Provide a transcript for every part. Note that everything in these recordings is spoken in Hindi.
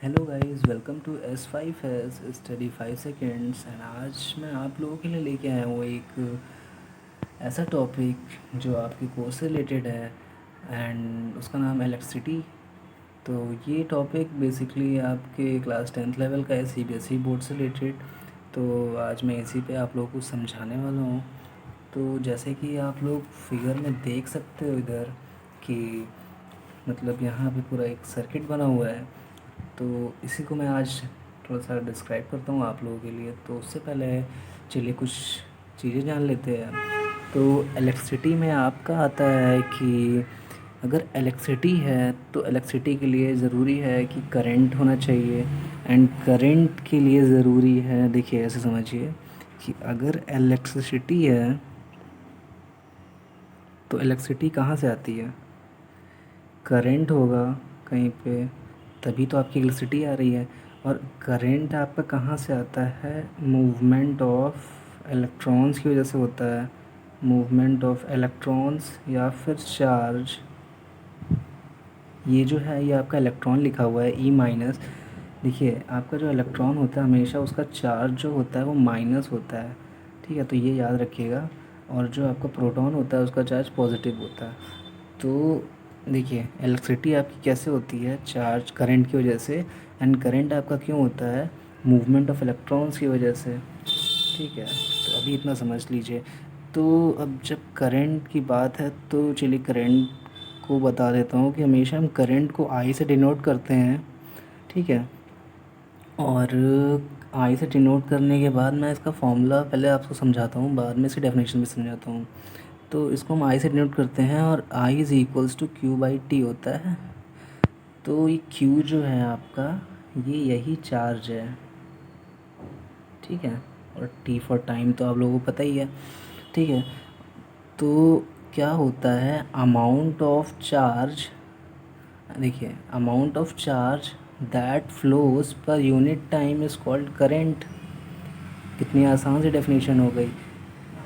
Hello guys, welcome to S5S study 5 seconds. And आज मैं आप लोगों के लिए लेके आया हूँ एक ऐसा टॉपिक जो आपके कोर्स से रिलेटेड है एंड उसका नाम है इलेक्ट्रिसिटी। तो ये टॉपिक बेसिकली आपके क्लास 10th लेवल का है, CBSE बोर्ड से रिलेटेड। तो आज मैं इसी पे आप लोगों को समझाने वाला हूँ। तो जैसे कि आप लोग फिगर में देख सकते हो इधर कि मतलब यहाँ पे पूरा एक सर्किट बना हुआ है। तो इसी को मैं आज थोड़ा सा डिस्क्राइब करता हूँ आप लोगों के लिए। तो उससे पहले चलिए कुछ चीज़ें जान लेते हैं। तो इलेक्ट्रिसिटी में आपका आता है कि अगर इलेक्ट्रिसिटी है तो इलेक्ट्रिसिटी के लिए ज़रूरी है कि करंट होना चाहिए। एंड करंट के लिए ज़रूरी है, देखिए ऐसे समझिए कि अगर इलेक्ट्रिसिटी है तो इलेक्ट्रिसिटी कहाँ से आती है? करंट होगा कहीं पे, तभी तो आपकी इलेक्ट्रिसिटी आ रही है। और करंट आपका कहाँ से आता है? मूवमेंट ऑफ इलेक्ट्रॉन्स की वजह से होता है। मूवमेंट ऑफ इलेक्ट्रॉन्स या फिर चार्ज। ये जो है ये आपका इलेक्ट्रॉन लिखा हुआ है E-। देखिए आपका जो इलेक्ट्रॉन होता है हमेशा उसका चार्ज जो होता है वो माइनस होता है, ठीक है? तो ये याद रखिएगा। और जो आपका प्रोटॉन होता है उसका चार्ज पॉजिटिव होता है। तो देखिए इलेक्ट्रिसिटी आपकी कैसे होती है? चार्ज करंट की वजह से। एंड करंट आपका क्यों होता है? मूवमेंट ऑफ इलेक्ट्रॉन्स की वजह से, ठीक है? तो अभी इतना समझ लीजिए। तो अब जब करंट की बात है तो चलिए करंट को बता देता हूँ कि हमेशा हम करंट को आई से डिनोट करते हैं, ठीक है? और आई से डिनोट करने के बाद मैं इसका फॉर्मूला पहले आपको समझाता हूँ, बाद में इसकी डेफिनेशन भी समझाता हूँ। तो इसको हम आई से डिनोट करते हैं और I is equals to Q/T होता है। तो ये Q जो है आपका, ये यही चार्ज है, ठीक है? और T फॉर टाइम तो आप लोगों को पता ही है, ठीक है? तो क्या होता है? अमाउंट ऑफ चार्ज, देखिए amount of charge that flows per unit time is called current. कितनी आसान सी डेफिनेशन हो गई।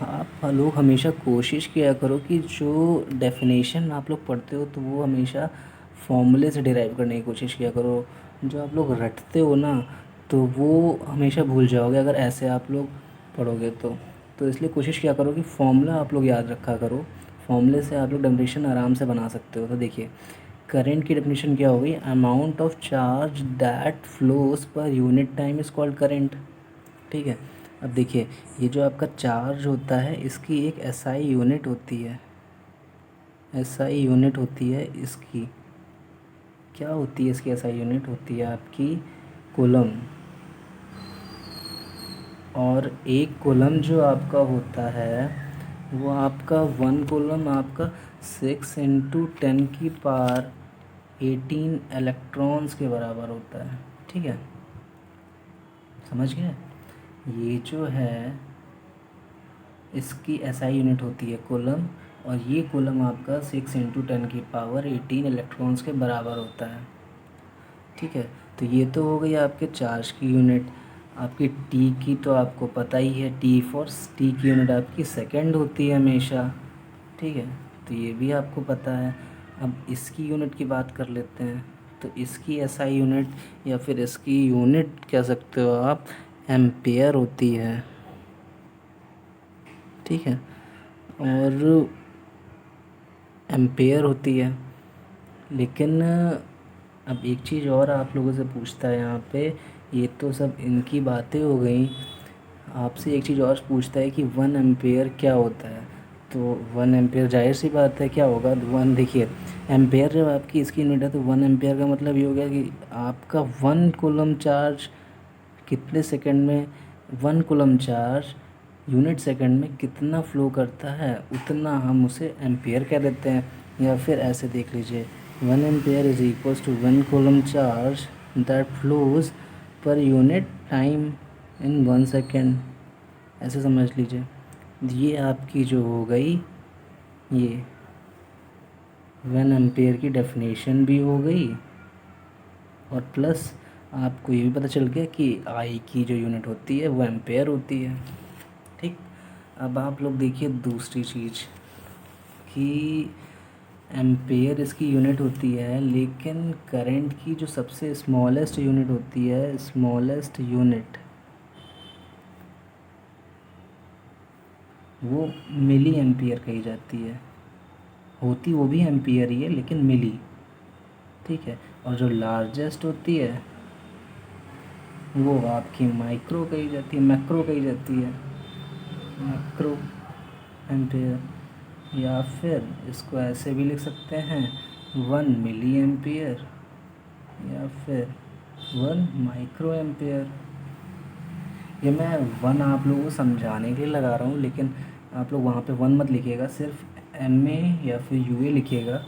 आप लोग हमेशा कोशिश किया करो कि जो डेफिनेशन आप लोग पढ़ते हो तो वो हमेशा फॉर्मूले से डिराइव करने की कोशिश किया करो। जो आप लोग रटते हो ना तो वो हमेशा भूल जाओगे अगर ऐसे आप लोग पढ़ोगे तो इसलिए कोशिश किया करो कि फॉर्मूला आप लोग याद रखा करो। फॉर्मूले से आप लोग डेफिनेशन आराम से बना सकते हो। तो देखिए करंट की डेफिनेशन क्या हो गई? Amount of charge that flows per unit time is called current, ठीक है? अब देखिए ये जो आपका चार्ज होता है इसकी एक SI यूनिट होती है। SI यूनिट होती है इसकी, क्या होती है इसकी SI यूनिट? होती है आपकी कूलम। और एक कूलम जो आपका होता है वो आपका 1 कूलम आपका 6 × 10⁻18 इलेक्ट्रॉन्स के बराबर होता है, ठीक है? समझ गए? ये जो है इसकी SI यूनिट होती है कूलम। और ये कूलम आपका 6 × 10⁻18 इलेक्ट्रॉन्स के बराबर होता है, ठीक है? तो ये तो हो गई आपके चार्ज की यूनिट। आपकी टी की तो आपको पता ही है, टी की यूनिट आपकी सेकंड होती है हमेशा, ठीक है? तो ये भी आपको पता है। अब इसकी यूनिट की बात कर लेते हैं। तो इसकी SI यूनिट या फिर इसकी यूनिट कह सकते हो आप, एम्पेयर होती है, ठीक है? और एम्पेयर होती है। लेकिन अब एक चीज़ और आप लोगों से पूछता है यहाँ पे, ये तो सब इनकी बातें हो गई। आपसे एक चीज़ और पूछता है कि 1 एम्पेयर क्या होता है? तो 1 एम्पेयर जाहिर सी बात है क्या होगा? वन, देखिए एम्पेयर जब आपकी इसकी यूनिट है तो 1 एम्पेयर का मतलब ये हो गया कि आपका 1 कूलम चार्ज कितने सेकंड में, 1 कूलम चार्ज यूनिट सेकंड में कितना फ़्लो करता है उतना हम उसे एम्पेयर कह देते हैं। या फिर ऐसे देख लीजिए 1 ampere is equals to 1 coulomb charge that flows per unit time in 1 second. ऐसे समझ लीजिए। ये आपकी जो हो गई, ये 1 एम्पेयर की डेफिनेशन भी हो गई और प्लस आपको ये भी पता चल गया कि आई की जो यूनिट होती है वो एम्पेयर होती है, ठीक? अब आप लोग देखिए दूसरी चीज़ कि एम्पेयर इसकी यूनिट होती है, लेकिन करंट की जो सबसे स्मॉलेस्ट यूनिट होती है, स्मॉलेस्ट यूनिट, वो मिली एम्पियर कही जाती है। होती वो भी एम्पियर ही है लेकिन मिली, ठीक है। और जो लार्जेस्ट होती है वो आपकी माइक्रो कही जाती है, मैक्रो कही जाती है, मैक्रो एम्पियर। या फिर इसको ऐसे भी लिख सकते हैं 1 मिली एम्पियर या फिर 1 माइक्रो एम्पियर। ये मैं 1 आप लोगों को समझाने के लिए लगा रहा हूँ, लेकिन आप लोग वहाँ पे 1 मत लिखिएगा, सिर्फ MA या फिर UA लिखिएगा।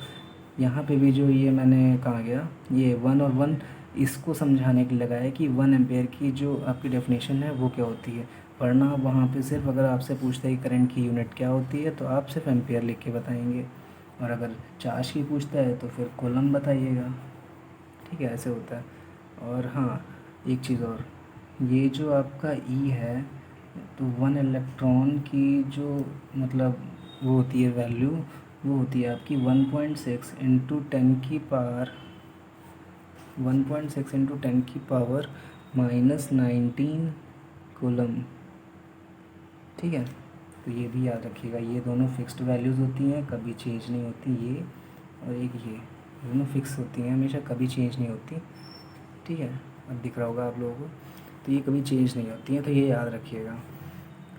यहाँ पे भी जो ये मैंने कहा गया, ये 1 और 1 इसको समझाने के लिए लगाया कि 1 एम्पेयर की जो आपकी डेफिनेशन है वो क्या होती है। वरना वहाँ पे सिर्फ अगर आपसे पूछता है कि करंट की यूनिट क्या होती है तो आप सिर्फ एम्पेयर लिख के बताएंगे, और अगर चार्ज की पूछता है तो फिर कूलम बताइएगा, ठीक है, ऐसे होता है। और हाँ, एक चीज़ और, ये जो आपका E है, तो 1 इलेक्ट्रॉन की जो मतलब वो होती है वैल्यू, वो होती है आपकी 1.6 इंटू 10 की पावर -19 कूलम, ठीक है। तो ये भी याद रखिएगा, ये दोनों फिक्स्ड वैल्यूज़ होती हैं, कभी चेंज नहीं होती। ये और एक ये दोनों फिक्स होती हैं हमेशा, कभी चेंज नहीं होती, ठीक है। अब दिख रहा होगा आप लोगों को, तो ये कभी चेंज नहीं होती हैं, तो ये याद रखिएगा।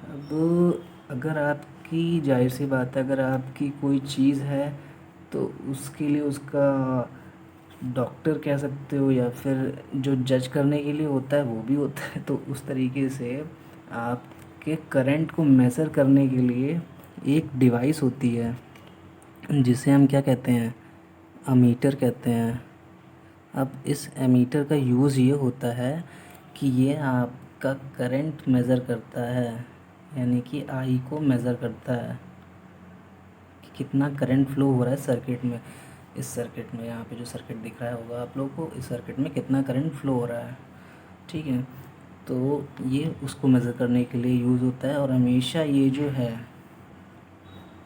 अब अगर आपकी, जाहिर सी बात है, अगर आपकी कोई चीज़ है तो उसके लिए उसका डॉक्टर कह सकते हो, या फिर जो जज करने के लिए होता है वो भी होता है। तो उस तरीके से आपके करंट को मेज़र करने के लिए एक डिवाइस होती है जिसे हम क्या कहते हैं, अमीटर कहते हैं। अब इस एमीटर का यूज़ ये होता है कि ये आपका करंट मेज़र करता है, यानी कि आई को मेज़र करता है कि कितना करंट फ्लो हो रहा है सर्किट में। इस सर्किट में, यहाँ पे जो सर्किट दिख रहा होगा आप लोगों को, इस सर्किट में कितना करंट फ्लो हो रहा है, ठीक है। तो ये उसको मेज़र करने के लिए यूज़ होता है। और हमेशा ये जो है,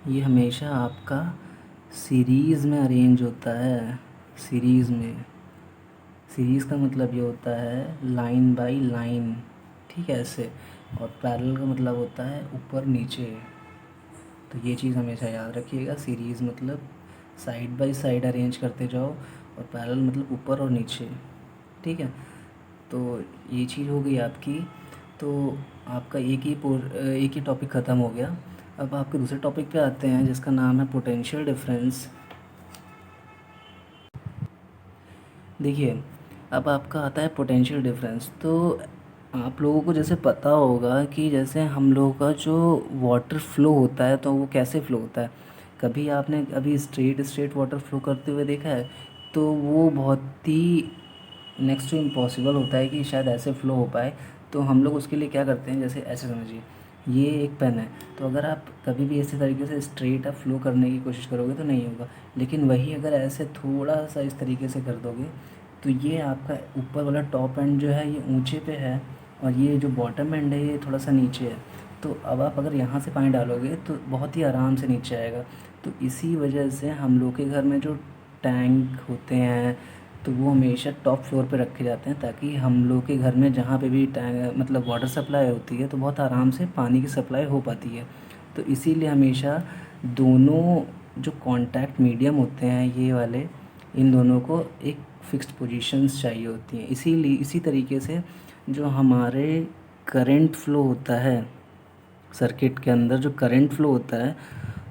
ये हमेशा आपका सीरीज़ में अरेंज होता है, सीरीज़ में। सीरीज़ का मतलब ये होता है लाइन बाई लाइन, ठीक है, ऐसे। और पैरेलल का मतलब होता है ऊपर नीचे। तो ये चीज़ हमेशा याद रखिएगा, सीरीज़ मतलब साइड बाय साइड अरेंज करते जाओ, और पैरेलल मतलब ऊपर और नीचे, ठीक है। तो ये चीज़ हो गई आपकी। तो आपका एक ही टॉपिक ख़त्म हो गया। अब आपके दूसरे टॉपिक पे आते हैं जिसका नाम है पोटेंशियल डिफरेंस। देखिए, अब आपका आता है पोटेंशियल डिफरेंस। तो आप लोगों को जैसे पता होगा कि जैसे हम लोगों का जो वाटर फ्लो होता है तो वो कैसे फ्लो होता है। कभी आपने अभी स्ट्रेट स्ट्रेट वाटर फ्लो करते हुए देखा है? तो वो बहुत ही नेक्स्ट टू इम्पॉसिबल होता है कि शायद ऐसे फ़्लो हो पाए। तो हम लोग उसके लिए क्या करते हैं, जैसे ऐसे समझिए, ये एक पेन है, तो अगर आप कभी भी इसी तरीके से स्ट्रेट आप फ्लो करने की कोशिश करोगे तो नहीं होगा। लेकिन वही अगर ऐसे थोड़ा सा इस तरीके से कर दोगे तो ये आपका ऊपर वाला टॉप एंड जो है ये ऊंचे पे है, और ये जो बॉटम एंड है ये थोड़ा सा नीचे है। तो अब आप अगर यहाँ से पानी डालोगे तो बहुत ही आराम से नीचे आएगा। तो इसी वजह से हम लोग के घर में जो टैंक होते हैं तो वो हमेशा टॉप फ्लोर पे रखे जाते हैं, ताकि हम लोग के घर में जहाँ पे भी टैंक मतलब वाटर सप्लाई होती है तो बहुत आराम से पानी की सप्लाई हो पाती है। तो इसीलिए हमेशा दोनों जो कांटेक्ट मीडियम होते हैं ये वाले, इन दोनों को एक फ़िक्स्ड पोजीशंस चाहिए होती हैं। इसीलिए इसी तरीके से जो हमारे करंट फ्लो होता है सर्किट के अंदर, जो करंट फ्लो होता है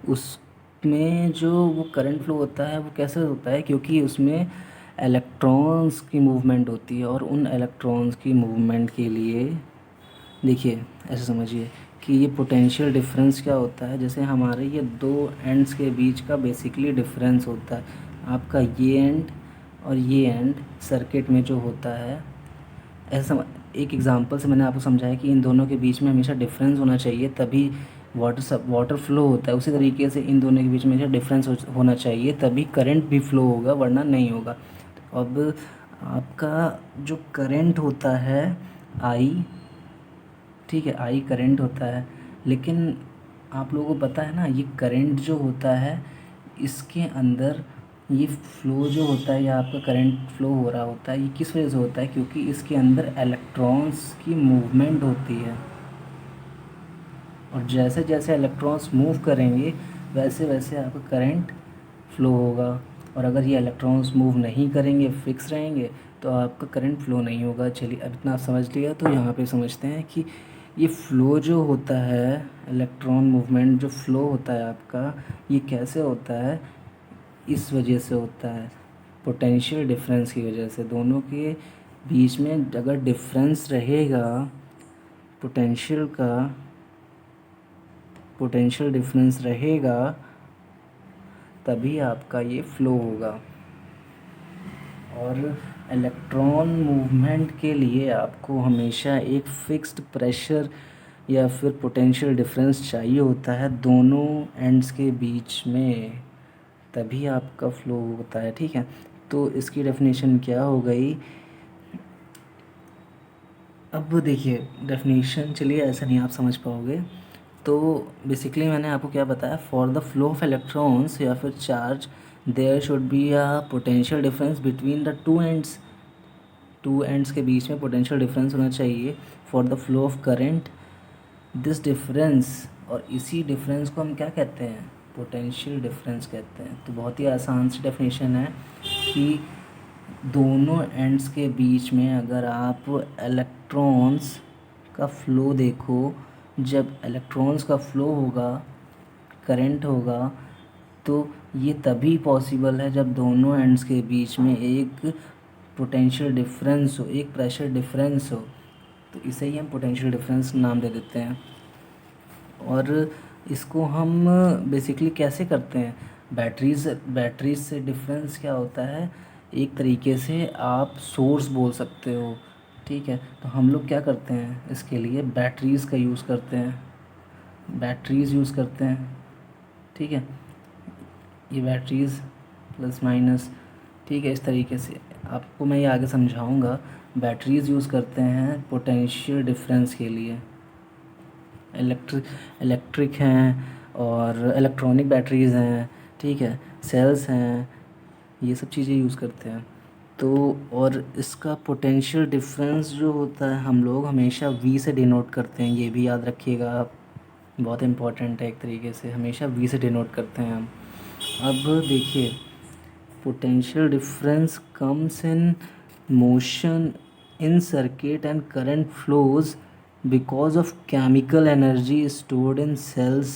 उसमें जो वो करंट फ्लो होता है वो कैसे होता है, क्योंकि उसमें इलेक्ट्रॉन्स की मूवमेंट होती है। और उन इलेक्ट्रॉन्स की मूवमेंट के लिए देखिए, ऐसे समझिए कि ये पोटेंशियल डिफरेंस क्या होता है, जैसे हमारे ये दो एंड्स के बीच का बेसिकली डिफरेंस होता है। आपका ये एंड और ये एंड सर्किट में जो होता है, ऐसा एक एग्जांपल से मैंने आपको समझाया कि इन दोनों के बीच में हमेशा डिफरेंस होना चाहिए, तभी वाटर फ्लो होता है। उसी तरीके से इन दोनों के बीच में हमेशा डिफरेंस होना चाहिए, तभी करंट भी फ्लो होगा, वरना नहीं होगा। अब आपका जो करंट होता है आई, ठीक है, आई करंट होता है। लेकिन आप लोगों को पता है ना, ये करंट जो होता है इसके अंदर ये फ़्लो जो होता है या आपका करंट फ़्लो हो रहा होता है, ये किस वजह से होता है? क्योंकि इसके अंदर इलेक्ट्रॉन्स की मूवमेंट होती है, और जैसे जैसे इलेक्ट्रॉन्स मूव करेंगे वैसे वैसे आपका करंट फ़्लो होगा। और अगर ये इलेक्ट्रॉन्स मूव नहीं करेंगे, फिक्स रहेंगे, तो आपका करंट फ़्लो नहीं होगा। चलिए, अब इतना आप समझ लिया, तो यहाँ पे समझते हैं कि ये फ़्लो जो होता है, इलेक्ट्रॉन मूवमेंट जो फ़्लो होता है आपका, ये कैसे होता है? इस वजह से होता है, पोटेंशियल डिफरेंस की वजह से। दोनों के बीच में अगर डिफरेंस रहेगा पोटेंशियल का, पोटेंशियल डिफरेंस रहेगा, तभी आपका ये फ़्लो होगा। और इलेक्ट्रॉन मूवमेंट के लिए आपको हमेशा एक फ़िक्स्ड प्रेशर या फिर पोटेंशियल डिफरेंस चाहिए होता है दोनों एंड्स के बीच में, तभी आपका फ़्लो होता है। ठीक है, तो इसकी डेफिनेशन क्या हो गई? अब देखिए डेफिनेशन, चलिए ऐसा नहीं आप समझ पाओगे। तो बेसिकली मैंने आपको क्या बताया, for the flow of electrons या फिर charge there should be a potential difference between the two ends के बीच में पोटेंशियल डिफरेंस होना चाहिए for the flow of current. This difference, और इसी डिफरेंस को हम क्या कहते हैं? पोटेंशियल डिफरेंस कहते हैं। तो बहुत ही आसान सी डेफिनेशन है कि दोनों एंड्स के बीच में अगर आप इलेक्ट्रॉन्स का फ़्लो देखो, जब इलेक्ट्रॉन्स का फ़्लो होगा, करंट होगा, तो ये तभी पॉसिबल है जब दोनों एंड्स के बीच में एक पोटेंशियल डिफरेंस हो, एक प्रेशर डिफरेंस हो। तो इसे ही हम पोटेंशियल डिफरेंस नाम दे देते हैं। और इसको हम बेसिकली कैसे करते हैं? बैटरीज से डिफरेंस क्या होता है, एक तरीके से आप सोर्स बोल सकते हो। ठीक है, तो हम लोग क्या करते हैं, इसके लिए बैटरीज़ का यूज़ करते हैं, बैटरीज़ यूज़ करते हैं। ठीक है, ये बैटरीज़ प्लस माइनस, ठीक है, इस तरीके से आपको मैं ये आगे समझाऊंगा। बैटरीज़ यूज़ करते हैं पोटेंशियल डिफरेंस के लिए, इलेक्ट्रिक हैं और इलेक्ट्रॉनिक बैटरीज़ हैं, ठीक है, सेल्स हैं, ये सब चीज़ें यूज़ करते हैं। तो और इसका पोटेंशियल डिफरेंस जो होता है हम लोग हमेशा वी से डिनोट करते हैं, ये भी याद रखिएगा आप, बहुत इम्पॉर्टेंट है। एक तरीके से हमेशा वी से डिनोट करते हैं हम। अब देखिए, potential difference comes in motion in circuit and current flows because of chemical energy stored in cells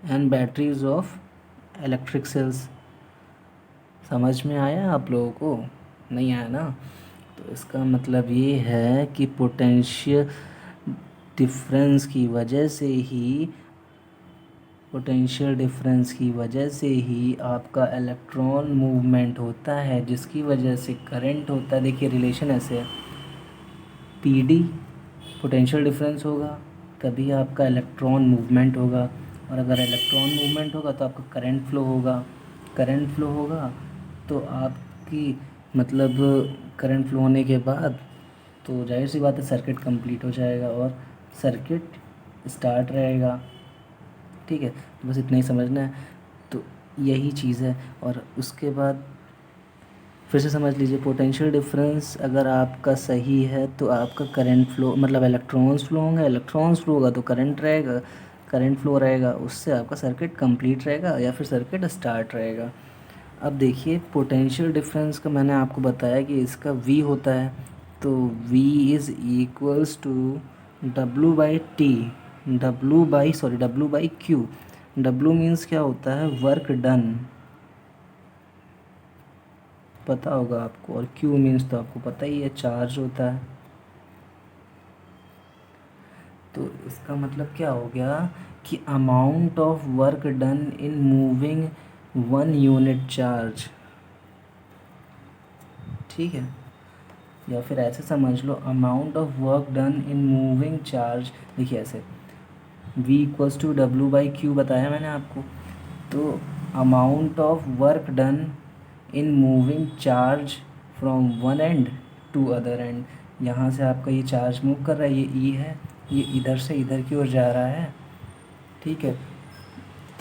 and batteries of electric cells। समझ में आया आप लोगों को? नहीं आया ना? तो इसका मतलब ये है कि पोटेंशियल डिफरेंस की वजह से ही, पोटेंशियल डिफरेंस की वजह से ही आपका इलेक्ट्रॉन मूवमेंट होता है, जिसकी वजह से करंट होता है। देखिए रिलेशन ऐसे है, पीडी पोटेंशियल डिफरेंस होगा तभी आपका इलेक्ट्रॉन मूवमेंट होगा, और अगर इलेक्ट्रॉन मूवमेंट होगा तो आपका करंट फ्लो होगा। करंट फ्लो होगा तो आपकी मतलब करंट फ्लो होने के बाद तो जाहिर सी बात है सर्किट कंप्लीट हो जाएगा और सर्किट स्टार्ट रहेगा। ठीक है, तो बस इतना ही समझना है। तो यही चीज़ है। और उसके बाद फिर से समझ लीजिए, पोटेंशियल डिफरेंस अगर आपका सही है तो आपका करंट फ्लो, मतलब इलेक्ट्रॉन्स फ्लो होंगे, इलेक्ट्रॉन्स फ्लो होगा तो करंट रहेगा, करंट फ्लो रहेगा, उससे आपका सर्किट कंप्लीट रहेगा या फिर सर्किट स्टार्ट रहेगा। अब देखिए पोटेंशियल डिफरेंस का मैंने आपको बताया कि इसका V होता है, तो V is equals to W by T, W by Q। W means क्या होता है, वर्क डन, पता होगा आपको, और Q मीन्स तो आपको पता ही है, चार्ज होता है। तो इसका मतलब क्या हो गया कि amount of work done in moving 1 unit charge. ठीक है, या फिर ऐसे समझ लो, amount of work done in moving charge. देखिए ऐसे, V equals to W by Q बताया मैंने आपको। तो amount of work done in moving charge from one end to other end, यहाँ से आपका ये चार्ज मूव कर रहा है, ये E है, ये इधर से इधर की ओर जा रहा है। ठीक है,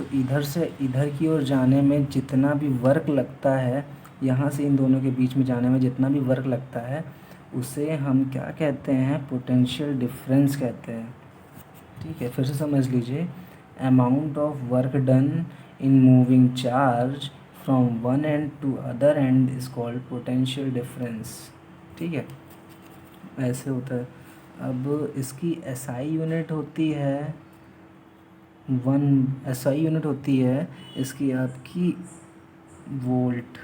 तो इधर से इधर की ओर जाने में जितना भी वर्क लगता है, यहाँ से इन दोनों के बीच में जाने में जितना भी वर्क लगता है, उसे हम क्या कहते हैं, पोटेंशियल डिफरेंस कहते हैं। ठीक है, फिर से समझ लीजिए, amount of work done in moving charge from one end to other end is called potential difference. ठीक है, ऐसे होता है। अब इसकी एसआई यूनिट होती है एसआई यूनिट होती है इसकी आपकी वोल्ट।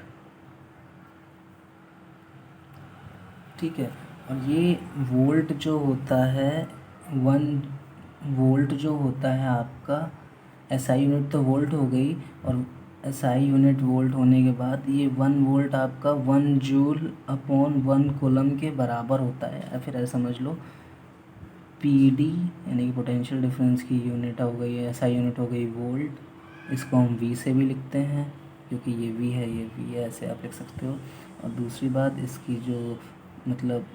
ठीक है, और ये वोल्ट जो होता है 1 वोल्ट जो होता है आपका, एसआई यूनिट तो वोल्ट हो गई, और एसआई यूनिट वोल्ट होने के बाद ये 1 वोल्ट आपका 1 जूल अपॉन 1 कूलम के बराबर होता है। या फिर ऐसा समझ लो, पीडी यानी कि पोटेंशियल डिफरेंस की यूनिट हो गई, एसआई यूनिट हो गई वोल्ट। इसको हम वी से भी लिखते हैं क्योंकि ये वी है, ये वी है, ऐसे आप लिख सकते हो। और दूसरी बात, इसकी जो मतलब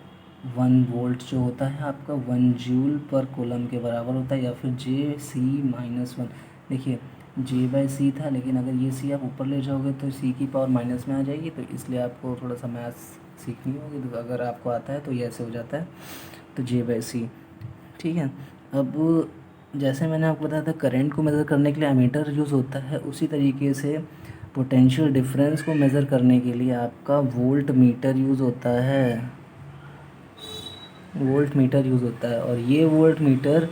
1 वोल्ट जो होता है आपका 1 जूल पर कूलम के बराबर होता है, या फिर J(C-1)। देखिए, J/C था, लेकिन अगर ये C आप ऊपर ले जाओगे तो C की पावर माइनस में आ जाएगी, तो इसलिए आपको थोड़ा सा मैथ्स सीखनी होगी। तो अगर आपको आता है तो ये ऐसे हो जाता है, तो J/C। ठीक है, अब जैसे मैंने आपको बताया था करंट को मेज़र करने के लिए एमीटर यूज़ होता है, उसी तरीके से पोटेंशियल डिफरेंस को मेज़र करने के लिए आपका वोल्ट मीटर यूज़ होता है। वोल्ट मीटर यूज़ होता है, और ये वोल्ट मीटर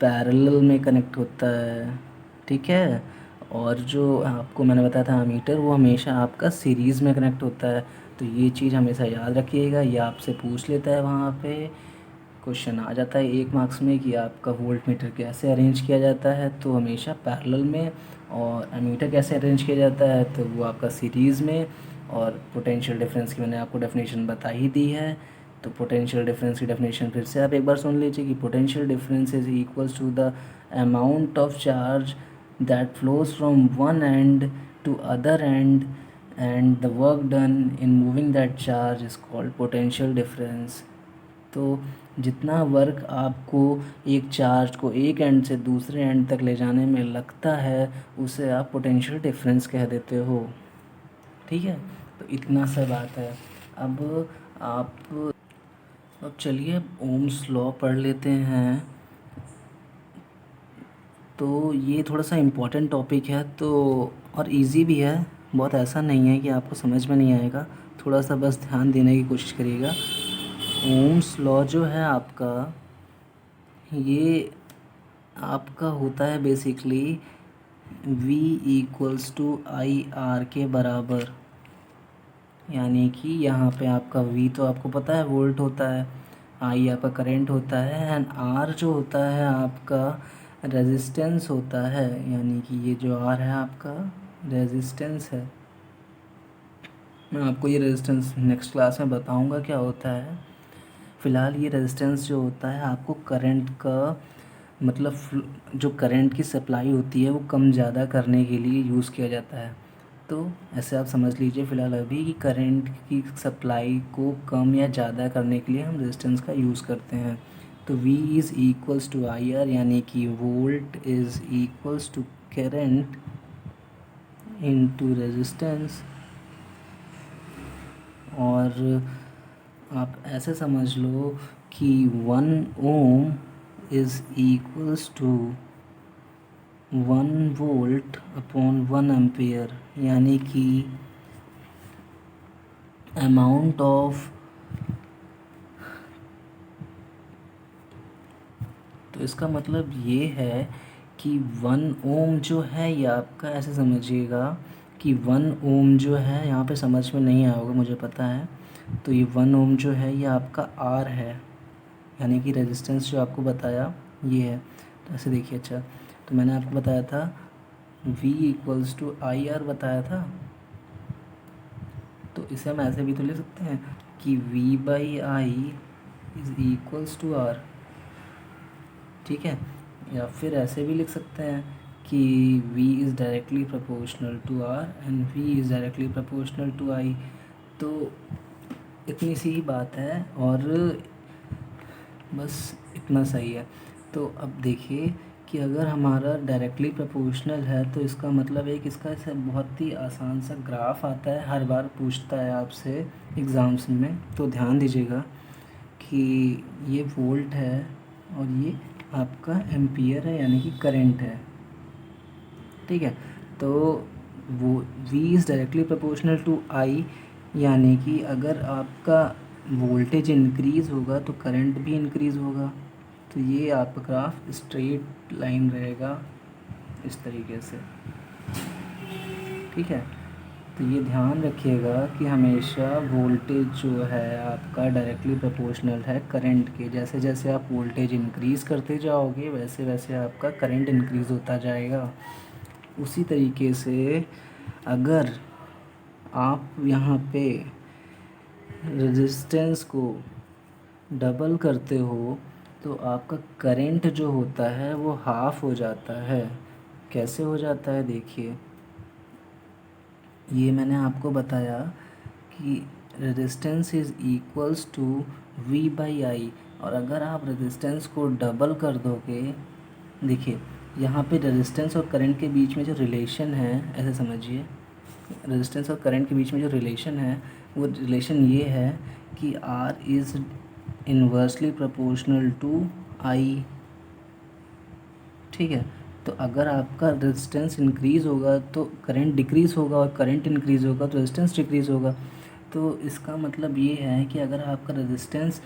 पैरेलल में कनेक्ट होता है। ठीक है, और जो आपको मैंने बताया था एमीटर, वो हमेशा आपका सीरीज़ में कनेक्ट होता है। तो ये चीज़ हमेशा याद रखिएगा, ये आपसे पूछ लेता है, वहाँ पे क्वेश्चन आ जाता है 1 मार्क्स में कि आपका वोल्ट मीटर कैसे अरेंज किया जाता है, तो हमेशा पैरेलल में। और एमीटर कैसे अरेंज किया जाता है, तो वो आपका सीरीज़ में। और पोटेंशियल डिफरेंस की मैंने आपको डेफिनेशन बता ही दी है। तो पोटेंशियल डिफरेंस की डेफिनेशन फिर से आप एक बार सुन लीजिए कि potential difference is equals to the amount of charge that flows from one end to other end and the work done in moving that charge is called potential difference. तो जितना वर्क आपको एक चार्ज को एक एंड से दूसरे एंड तक ले जाने में लगता है, उसे आप पोटेंशियल डिफरेंस कह देते हो। ठीक है, तो इतना सा बात है। अब आप अब चलिए ओम्स लॉ पढ़ लेते हैं। तो ये थोड़ा सा इम्पोर्टेंट टॉपिक है, तो और इजी भी है, बहुत ऐसा नहीं है कि आपको समझ में नहीं आएगा। थोड़ा सा बस ध्यान देने की कोशिश करिएगा। ओम्स लॉ जो है आपका, ये आपका होता है बेसिकली V = IR के बराबर। यानी कि यहाँ पे आपका V तो आपको पता है वोल्ट होता है, I आपका करंट होता है, एंड R जो होता है आपका रेजिस्टेंस होता है। यानी कि ये जो R है आपका रेजिस्टेंस है। मैं आपको ये रेजिस्टेंस नेक्स्ट क्लास में बताऊंगा क्या होता है। फ़िलहाल ये रेजिस्टेंस जो होता है आपको करंट का मतलब जो करंट की सप्लाई होती है वो कम ज़्यादा करने के लिए यूज़ किया जाता है। तो ऐसे आप समझ लीजिए फ़िलहाल अभी कि करंट की सप्लाई को कम या ज़्यादा करने के लिए हम रेजिस्टेंस का यूज़ करते हैं। तो V = IR, यानी कि volt is equals to current into resistance. और आप ऐसे समझ लो कि 1 ohm is equals to 1 volt upon 1 ampere. यानी कि अमाउंट ऑफ, तो इसका मतलब ये है कि 1 ओम जो है ये आपका, ऐसे समझिएगा कि 1 ओम जो है, यहाँ पे समझ में नहीं आया होगा मुझे पता है। तो ये 1 ओम जो है ये आपका R है, यानी कि रेजिस्टेंस जो आपको बताया ये है। तो ऐसे देखिए, अच्छा तो मैंने आपको बताया था V = IR बताया था, तो इसे हम ऐसे भी तो ले सकते हैं कि V/I = R। ठीक है, या फिर ऐसे भी लिख सकते हैं कि V is directly proportional to R and V is directly proportional to I। तो इतनी सी ही बात है, और बस इतना सही है। तो अब देखिए कि अगर हमारा डायरेक्टली प्रोपोर्शनल है तो इसका मतलब है कि इसका ऐसा बहुत ही आसान सा ग्राफ आता है, हर बार पूछता है आपसे एग्ज़ाम्स में। तो ध्यान दीजिएगा कि ये वोल्ट है और ये आपका एम्पियर है, यानी कि करंट है। ठीक है, तो वो V is directly proportional to I, यानी कि अगर आपका वोल्टेज इंक्रीज़ होगा तो करंट भी इंक्रीज़ होगा। तो ये आपका ग्राफ स्ट्रेट लाइन रहेगा इस तरीके से। ठीक है, तो ये ध्यान रखिएगा कि हमेशा वोल्टेज जो है आपका डायरेक्टली प्रोपोर्शनल है करंट के। जैसे जैसे आप वोल्टेज इंक्रीज़ करते जाओगे वैसे वैसे आपका करंट इंक्रीज़ होता जाएगा। उसी तरीके से अगर आप यहाँ पे रेजिस्टेंस को डबल करते हो तो आपका करंट जो होता है वो हाफ़ हो जाता है। कैसे हो जाता है देखिए, ये मैंने आपको बताया कि resistance is equals to V by I, और अगर आप रेजिस्टेंस को डबल कर दोगे, देखिए यहाँ पे रेजिस्टेंस और करंट के बीच में जो रिलेशन है, ऐसे समझिए, रेजिस्टेंस और करंट के बीच में जो रिलेशन है वो रिलेशन ये है कि R is inversely proportional to I। ठीक है, तो अगर आपका रेजिस्टेंस इंक्रीज़ होगा तो करंट डिक्रीज़ होगा, और करंट इंक्रीज़ होगा तो रेजिस्टेंस डिक्रीज़ होगा। तो इसका मतलब ये है कि अगर आपका रेजिस्टेंस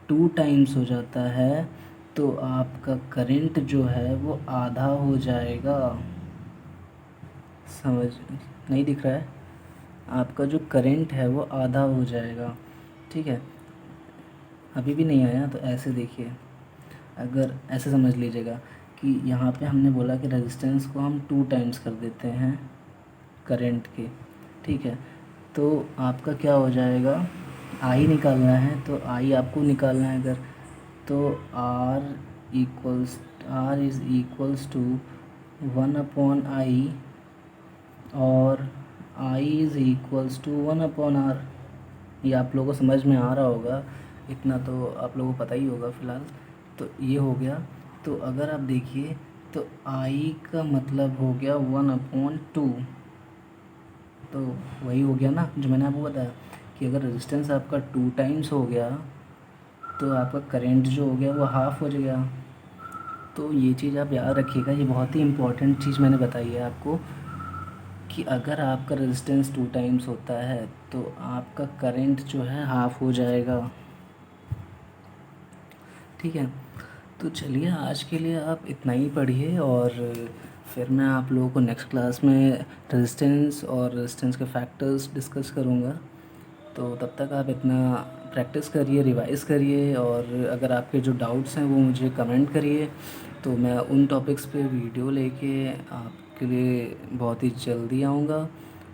2 टाइम्स हो जाता है तो आपका करंट जो है वो आधा हो जाएगा। समझ नहीं दिख रहा है? आपका जो करंट है वो आधा हो जाएगा। ठीक है, अभी भी नहीं आया तो ऐसे देखिए, अगर ऐसे समझ लीजिएगा कि यहाँ पे हमने बोला कि रेजिस्टेंस को हम 2 टाइम्स कर देते हैं करंट के। ठीक है, तो आपका क्या हो जाएगा, आई निकालना है तो आई आपको निकालना है अगर, तो are is equals to 1/I, और I is equals to 1/R। ये आप लोगों को समझ में आ रहा होगा, इतना तो आप लोगों को पता ही होगा फ़िलहाल। तो ये हो गया। तो अगर आप देखिए तो आई का मतलब हो गया 1/2। तो वही हो गया ना जो मैंने आपको बताया कि अगर रेजिस्टेंस आपका 2 टाइम्स हो गया तो आपका करंट जो हो गया वो हाफ़ हो गया। तो ये चीज़ आप याद रखिएगा, ये बहुत ही इम्पोर्टेंट चीज़ मैंने बताई है आपको कि अगर आपका रेजिस्टेंस 2 टाइम्स होता है तो आपका करंट जो है हाफ़ हो जाएगा। ठीक है, तो चलिए आज के लिए आप इतना ही पढ़िए, और फिर मैं आप लोगों को नेक्स्ट क्लास में रेजिस्टेंस और रेजिस्टेंस के फैक्टर्स डिस्कस करूँगा। तो तब तक आप इतना प्रैक्टिस करिए, रिवाइज़ करिए, और अगर आपके जो डाउट्स हैं वो मुझे कमेंट करिए, तो मैं उन टॉपिक्स पे वीडियो लेके आपके लिए बहुत ही जल्दी आऊँगा।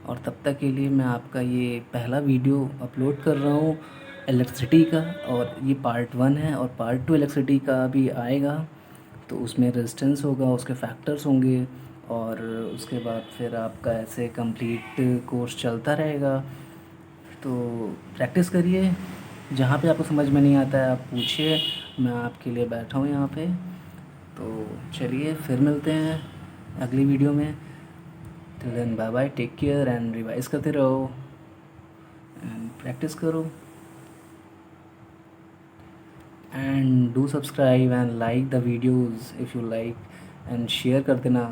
और तब तक के लिए मैं आपका ये पहला वीडियो अपलोड कर रहा हूँ इलेक्ट्रिसिटी का, और ये पार्ट 1 है, और पार्ट 2 इलेक्ट्रिसिटी का भी आएगा। तो उसमें रेजिस्टेंस होगा, उसके फैक्टर्स होंगे, और उसके बाद फिर आपका ऐसे कंप्लीट कोर्स चलता रहेगा। तो प्रैक्टिस करिए, जहाँ पे आपको समझ में नहीं आता है आप पूछिए, मैं आपके लिए बैठा हूँ यहाँ पे। तो चलिए फिर मिलते हैं अगली वीडियो में। Till then bye bye, take care, and revise करते रहो एंड प्रैक्टिस करो, and do subscribe and like the videos if you like, and share कर देना।